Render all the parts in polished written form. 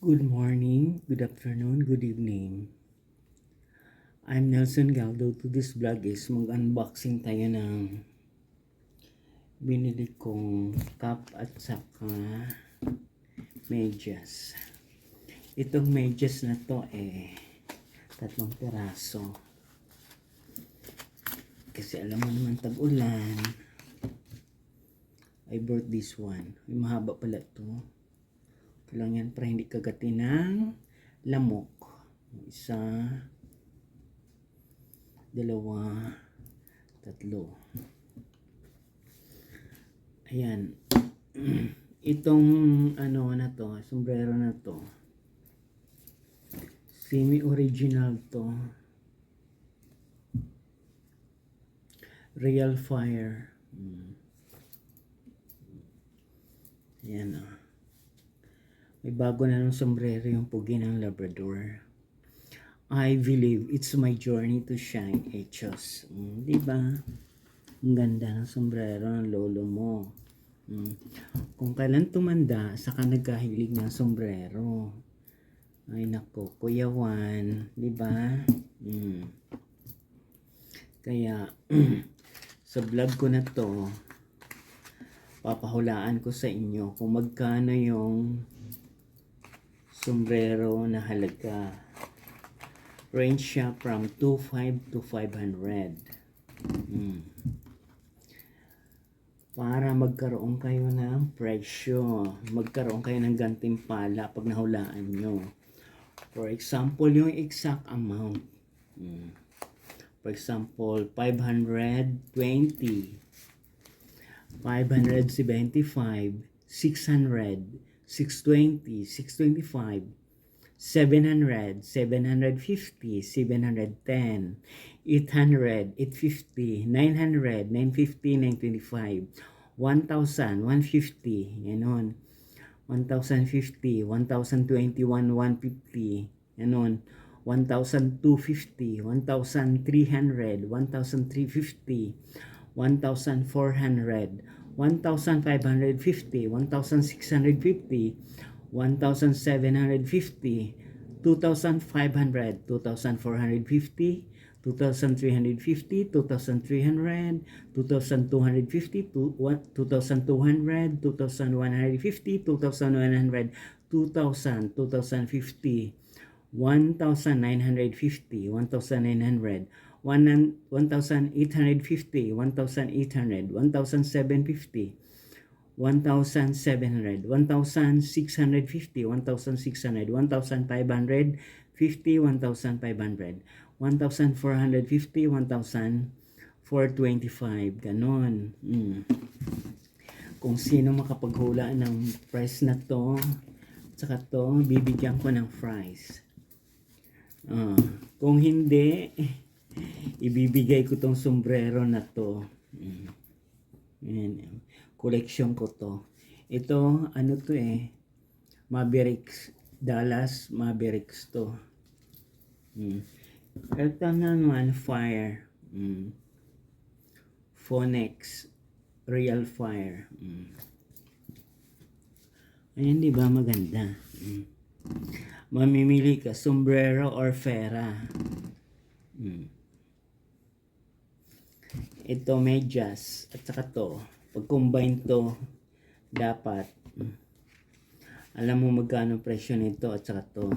Good morning, good afternoon, good evening. I'm Nelson Galdo. To this vlog is mag-unboxing tayo ng binili kong cup at saka medyas. Itong medyas na to 3 piraso. Kasi alam mo naman tag-ulan. I bought this one. Ay, mahaba pala to. Lang yan para hindi kagatin ng lamok. Isa, dalawa, tatlo. Ayan. Itong na to, sombrero na to. Semi-original to. Real Fire. Ayan o. May bago na ng sombrero yung pugi ng Labrador. I believe it's my journey to shine, Echos. Diba? Ang ganda ng sombrero ng lolo mo. Kung kailan tumanda, saka nagkahilig ng sombrero. Ay nako, Kuya Juan. Diba? Kaya, sa vlog ko na to, papahulaan ko sa inyo kung magkano yung sombrero na halaga. Range siya from 2,500 to 500. Para magkaroon kayo ng presyo. Magkaroon kayo ng gantimpala pag nahulaan nyo. For example, yung exact amount. For example, 520, 575, 600, 620, 625, 700, 750, 710, 800, 850, 900, 950, 925, 1,000, 150, ganon. 1,050, 1,021, 150, ganon. 1,250, 1,300, 1,350, 1,400, 1,550, 1,650, 1,750, 2,500, 2,450, 2,350, 2,300, 2,250, 2,200, 2,150, 2,100, 2,000, 2,050, 1,950, 1,900, 1,850, 1,800, 1,750, 1,700, 1,650, 1,600, 1,550, 1,500, 1,450, 1,425, ganon. Kung sino makapaghula ng price na to, saka to, bibigyan ko ng price. Kung hindi, ibibigay ko tong sombrero na to. Ayan. Collection ko to. Ito, Mavericks, Dallas Mavericks to. Ito naman, Fire. Phoenix, Real Fire. Ayan, di ba maganda? Mamimili ka, sombrero or fera. Ito, medyas. At saka to. Pag combine to, dapat alam mo magkano presyo nito at saka to.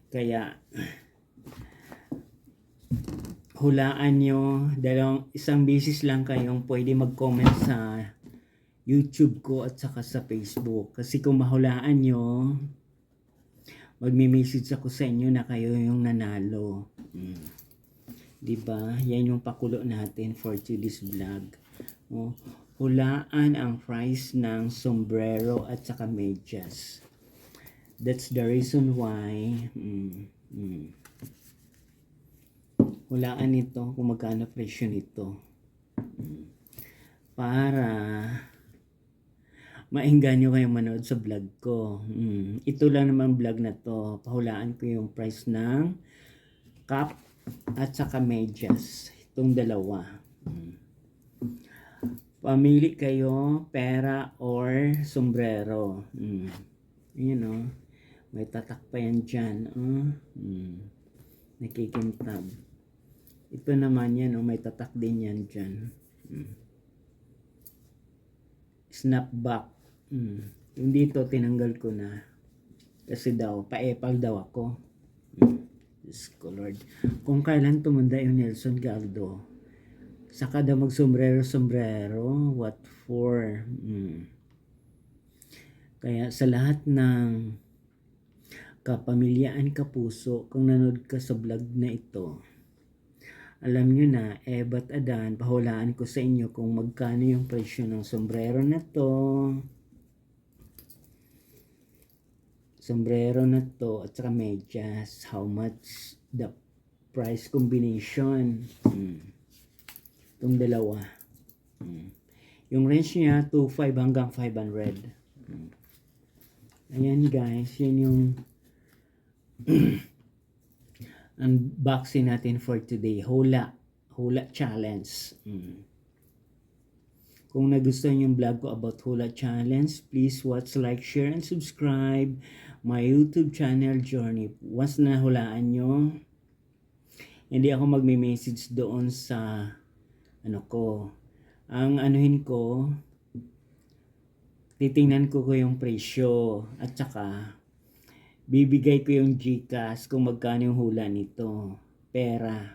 Kaya hulaan nyo, isang beses lang kayong pwede mag-comment sa YouTube ko at saka sa Facebook. Kasi kung mahulaan nyo, magmi-message ako sa inyo na kayo yung nanalo. Diba? Yan yung pakulo natin for today's vlog. Hulaan ang price ng sombrero at saka medyas. That's the reason why hulaan nito kung magkano presyo nito. Para maingganyo kayo manood sa vlog ko. Ito lang naman vlog na to. Pahulaan ko yung price ng cup at saka medyas. Itong dalawa. Pamili kayo, pera or sombrero. Ayan o. May tatak pa yan dyan. Nakikintab. Ito naman yan o. May tatak din yan dyan. Snapback. Yung dito, tinanggal ko na. Kasi daw, pa-epal daw ako. Diyos ko Lord. Kung kailan tumanda yung Nelson Galdo, saka daw mag-sombrero. What for? Kaya sa lahat ng kapamilyaan, kapuso, kung nanood ka sa vlog na ito, alam nyo na, Ebat Adan, pahulaan ko sa inyo kung magkano yung presyo ng sombrero na to. Sombrero na to at saka medyas. How much the price combination? Itong dalawa. Yung range niya, 2.5 hanggang 500. Ayan guys, yun yung unboxing natin for today. Hula challenge. Kung nagustuhan yung vlog ko about hula challenge, please watch, like, share, and subscribe my YouTube channel Journey. Once na hulaan nyo, hindi ako magme-message doon sa ang anuhin ko, titingnan ko yung presyo at saka bibigay ko yung GCash kung magkano yung hula nito. Pera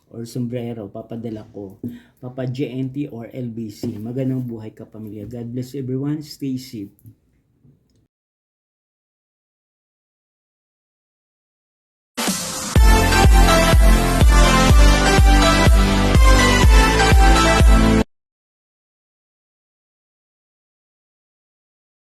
or sombrero, papadala ko. Papa GNT or LBC. Magandang buhay kapamilya. God bless everyone. Stay safe.